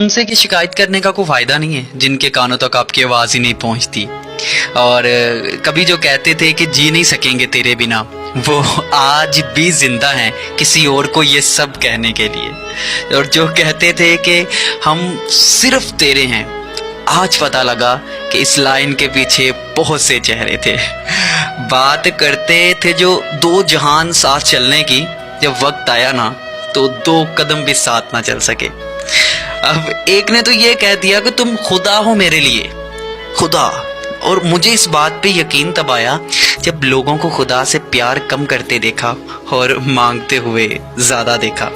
उनसे की शिकायत करने का कोई फ़ायदा नहीं है जिनके कानों तक आपकी आवाज़ ही नहीं पहुंचती। और कभी जो कहते थे कि जी नहीं सकेंगे तेरे बिना, वो आज भी जिंदा हैं किसी और को ये सब कहने के लिए। और जो कहते थे कि हम सिर्फ तेरे हैं, आज पता लगा कि इस लाइन के पीछे बहुत से चेहरे थे। बात करते थे जो दो जहान साथ चलने की, जब वक्त आया ना तो दो कदम भी साथ ना चल सके। अब एक ने तो ये कह दिया कि तुम खुदा हो मेरे लिए, खुदा। और मुझे इस बात पे यकीन तब आया जब लोगों को खुदा से प्यार कम करते देखा और मांगते हुए ज़्यादा देखा।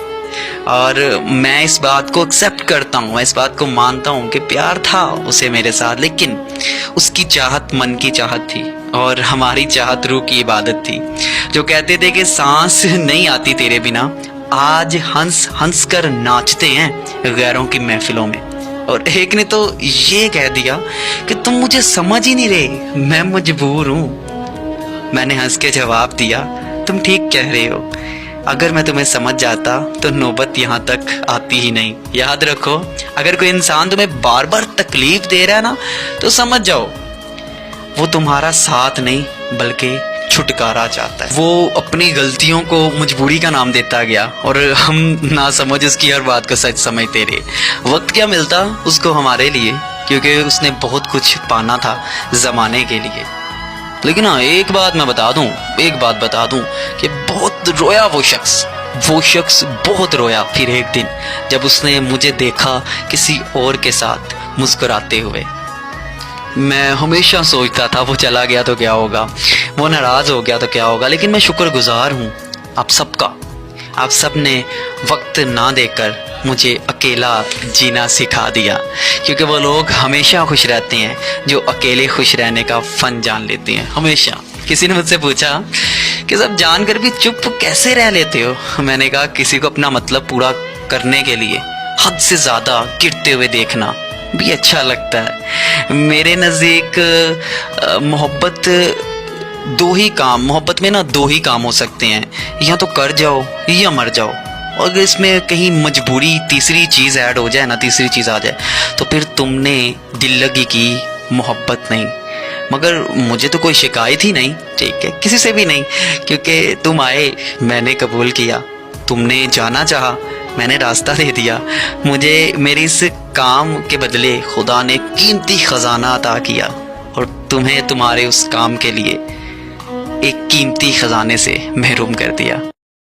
और मैं इस बात को एक्सेप्ट करता हूँ, मैं इस बात को मानता हूँ कि प्यार था उसे मेरे साथ, लेकिन उसकी चाहत मन की चाहत थी और हमारी चाहत रूह की इबादत थी। जो कहते थे कि सांस नहीं आती तेरे बिना, आज हंस हंस कर नाचते हैं गैरों की महफिलों में। और एक ने तो ये कह दिया कि तुम मुझे समझ ही नहीं रहे, मैं मजबूर हूँ। मैंने हंस के जवाब दिया, तुम ठीक कह रहे हो, अगर मैं तुम्हें समझ जाता तो नौबत यहाँ तक आती ही नहीं। याद रखो, अगर कोई इंसान तुम्हें बार बार तकलीफ दे रहा है ना, तो समझ जाओ वो तुम्हारा साथ नहीं बल्कि छुटकारा चाहता है। वो अपनी गलतियों को मजबूरी का नाम देता गया और हम ना समझ उसकी हर बात को सच समझते रहे। वक्त क्या मिलता उसको हमारे लिए, क्योंकि उसने बहुत कुछ पाना था ज़माने के लिए। लेकिन हाँ, एक बात बता दूं कि बहुत रोया वो शख्स बहुत रोया फिर एक दिन जब उसने मुझे देखा किसी और के साथ मुस्कुराते हुए। मैं हमेशा सोचता था वो चला गया तो क्या होगा, वो नाराज़ हो गया तो क्या होगा, लेकिन मैं शुक्रगुजार हूँ आप सबका। आप सब ने वक्त ना देकर मुझे अकेला जीना सिखा दिया, क्योंकि वो लोग हमेशा खुश रहते हैं जो अकेले खुश रहने का फ़न जान लेते हैं। हमेशा किसी ने मुझसे पूछा कि सब जानकर भी चुप कैसे रह लेते हो। मैंने कहा, किसी को अपना मतलब पूरा करने के लिए हद से ज़्यादा गिरते हुए देखना भी अच्छा लगता है। मेरे नज़दीक मोहब्बत में ना दो ही काम हो सकते हैं, या तो कर जाओ या मर जाओ। और अगर इसमें कहीं मजबूरी तीसरी चीज़ ऐड हो जाए ना, तीसरी चीज़ आ जाए, तो फिर तुमने दिल लगी की मोहब्बत नहीं। मगर मुझे तो कोई शिकायत ही नहीं, ठीक है, किसी से भी नहीं, क्योंकि तुम आए, मैंने कबूल किया, तुमने जाना चाहा, मैंने रास्ता दे दिया। मुझे मेरे इस काम के बदले खुदा ने कीमती खजाना अता किया और तुम्हें तुम्हारे उस काम के लिए एक कीमती खजाने से महरूम कर दिया।